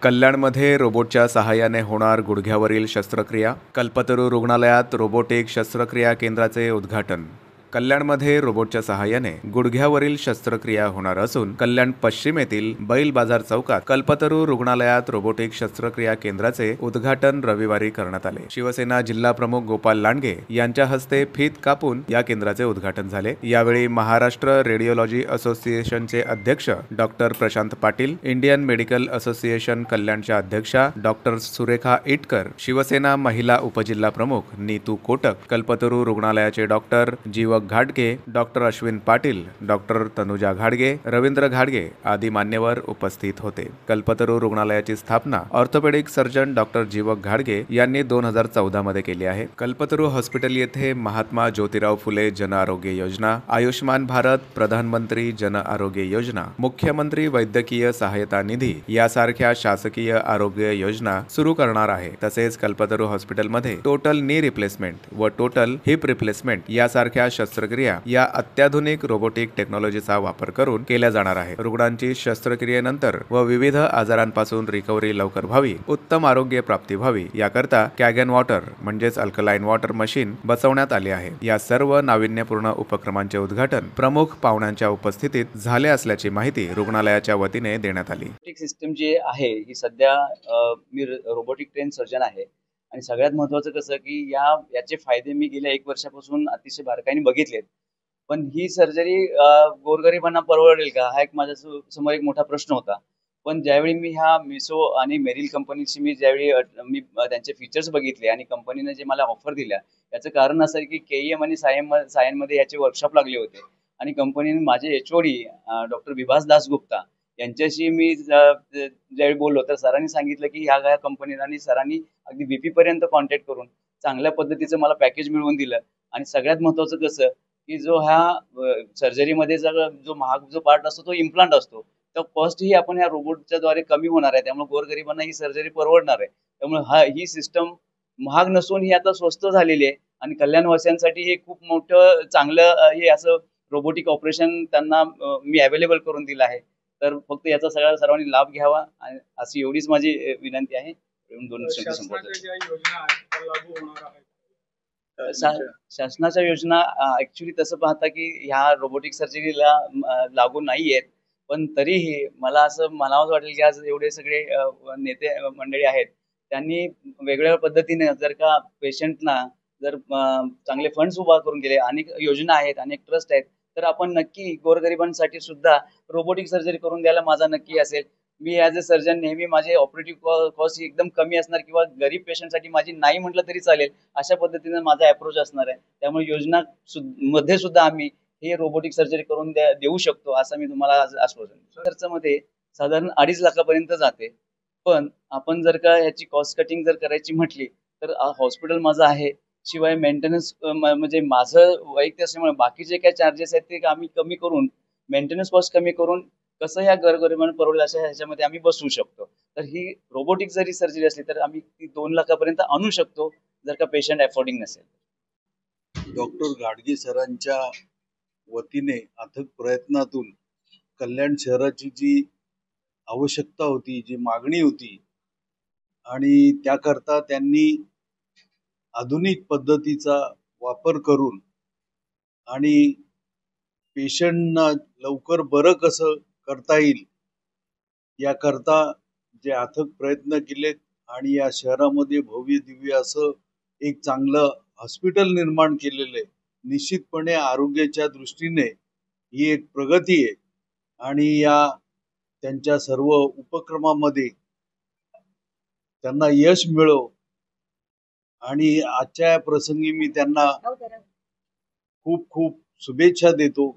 कल्याणमध्ये रोबोटच्या सहाय्याने होणार गुडघ्यावरील शस्त्रक्रिया. कल्पतरू रुग्णालयात रोबोटिक शस्त्रक्रिया केंद्राचे उद्घाटन. कल्याणमध्ये रोबोटच्या सहाय्याने गुडघ्यावरील शस्त्रक्रिया होणार असून कल्याण पश्चिम येथील बैल बाजार चौकात कल्पतरू रुग्णालयात रोबोटिक शस्त्रक्रिया केंद्राचे उद्घाटन रविवारी करण्यात आले. शिवसेना जिल्हा प्रमुख गोपाल लांडगे यांच्या हस्ते फीत कापून या केंद्राचे उद्घाटन झाले. यावेळी महाराष्ट्र रेडिओलॉजी असोसिएशनचे अध्यक्ष doctor Prashant Patil, Indian medical association कल्याणच्या अध्यक्षा डॉक्टर सुरेखा इटकर, शिवसेना महिला उपजिल्हा प्रमुख नीतू कोटक, कल्पतरू रुग्णालयाचे डॉक्टर जीवक घाडगे, डॉक्टर अश्विन पाटील, डॉक्टर तनुजा घाडगे, रवींद्र घाडगे आदी मान्यवर उपस्थित होते. कल्पतरू रुग्णालयाची स्थापना ऑर्थोपेडिक सर्जन डॉक्टर जीवक घाडगे यांनी 2014 मध्ये केली आहे. कल्पतरू हॉस्पिटल येथे महात्मा ज्योतिराव फुले जन आरोग्य योजना, आयुष्मान भारत, प्रधानमंत्री जन आरोग्य योजना, मुख्यमंत्री वैद्यकीय सहायता निधी यासारख्या शासकीय आरोग्य योजना सुरू करणार आहे. तसेच कल्पतरू हॉस्पिटलमध्ये टोटल नी रिप्लेसमेंट व टोटल हिप रिप्लेसमेंट यासारख्या शस्त्रक्रिया या अत्याधुनिक रोबोटिक टेक्नॉलॉजीचा वापर करून केल्या जाणार आहे. रुग्णांची शस्त्रक्रियेनंतर व विविध आजारांपासून रिकव्हरी लवकर व्हावी, उत्तम आरोग्य प्राप्ती व्हावी याकरता कॅगन वॉटर म्हणजेच अल्कलाइन वॉटर मशीन बसवण्यात आली आहे. या सर्व नाविन्यपूर्ण उपक्रमांचे उद्घाटन प्रमुख पाहुण्यांच्या उपस्थितीत झाले असल्याची माहिती रुग्णालयाच्या वतीने देण्यात आली. रोबोटिक सिस्टम जी आहे ही सध्या मी रोबोटिक ट्रेन सर्जन आहे आणि सगळ्यात महत्त्वाचं कसं की याचे फायदे मी गेल्या 1 वर्षापासून अतिशय बारकाईने बघितलेत. पण ही सर्जरी गोरगरिबांना परवडेल का, हा एक माझ्या समोर एक मोठा प्रश्न होता. पण ज्यावेळी मी ह्या मिसो आणि मेरिल कंपनीची मी त्यांचे फीचर्स बघितले आणि कंपनीने जे मला ऑफर दिल्या, याचं कारण असं आहे की केईएम आणि सायनमध्ये याचे वर्कशॉप लागले होते आणि कंपनीने माझे एचओडी डॉक्टर विभास दासगुप्ता यांच्याशी मी ज्यावेळी बोललो तर सरांनी सांगितलं की ह्या कंपनीला आणि सरांनी अगदी VP पर्यंत कॉन्टॅक्ट करून चांगल्या पद्धतीचं मला पॅकेज मिळवून दिलं. आणि सगळ्यात महत्त्वाचं कसं की जो ह्या सर्जरीमध्ये जो महाग जो पार्ट असतो तो इम्प्लांट असतो, तर कॉस्ट ही आपण ह्या रोबोटच्या द्वारे कमी होणार आहे. त्यामुळे गोरगरिबांना ही सर्जरी परवडणार आहे. त्यामुळे ही सिस्टम महाग नसून ही आता स्वस्त झालेली आहे आणि कल्याणवासियांसाठी हे खूप मोठं चांगलं हे असं रोबोटिक ऑपरेशन त्यांना मी अवेलेबल करून दिलं आहे. तर फक्त याचा सर्वांनी लाभ घ्यावा आणि अशी एवढीच माझी विनंती आहे. शासनाच्या योजना ऍक्च्युली तसं पाहता की ह्या रोबोटिक सर्जरीला लागू नाही आहेत, पण तरीही मला असं म्हणावंच वाटेल की आज एवढे सगळे नेते मंडळी आहेत, त्यांनी वेगवेगळ्या पद्धतीने जर का पेशंटना जर चांगले फंड्स उभा करून गेले, अनेक योजना आहेत, अनेक ट्रस्ट आहेत, तर आपण नक्की गोरगरिबांसाठी सुद्धा रोबोटिक सर्जरी करून द्यायला माझा नक्की असेल. मी ॲज अ सर्जन नेहमी माझे ऑपरेटिव्ह कॉस्ट एकदम कमी असणार किंवा गरीब पेशंटसाठी माझी नाही म्हटलं तरी चालेल, अशा पद्धतीने माझा अप्रोच असणार आहे. त्यामुळे योजना मध्ये सुद्धा आम्ही हे रोबोटिक सर्जरी करून देऊ शकतो असं मी तुम्हाला आज आश्वासन. खर्चामध्ये साधारण 2.5 लाखापर्यंत जाते. पण आपण जर का ह्याची कॉस्ट कटिंग जर करायची म्हटली तर हॉस्पिटल माझं आहे, शिवाय मेंटेनन्स म्हणजे माझं वैयक्तिक असल्यामुळे बाकीचे काय चार्जेस आहेत ते आम्ही कमी करून मेंटेनन्स कॉस्ट कमी करून कसं ह्या गोरगरिबांना परवडेल अशा ह्याच्यामध्ये आम्ही बसवू शकतो. तर ही रोबोटिक जरी सर्जरी असली तर आम्ही ती 2 लाखापर्यंत आणू शकतो जर का पेशंट अफोर्डिंग नसेल. डॉक्टर घाडगे सरांच्या वतीने अथक प्रयत्नातून कल्याण शहराची जी आवश्यकता होती, जी मागणी होती आणि त्याकरता त्यांनी आधुनिक पद्धतीचा वापर करून आणि पेशंटना लवकर बरं कसं करता येईल याकरता जे अथक प्रयत्न केलेत आणि या शहरामध्ये भव्य दिव्य असं एक चांगलं हॉस्पिटल निर्माण केलेलं आहे. निश्चितपणे आरोग्याच्या दृष्टीने ही एक प्रगती आहे आणि या त्यांच्या सर्व उपक्रमामध्ये त्यांना यश मिळो आणि आजच्या प्रसंगी मी त्यांना खूप खूप शुभेच्छा देतो.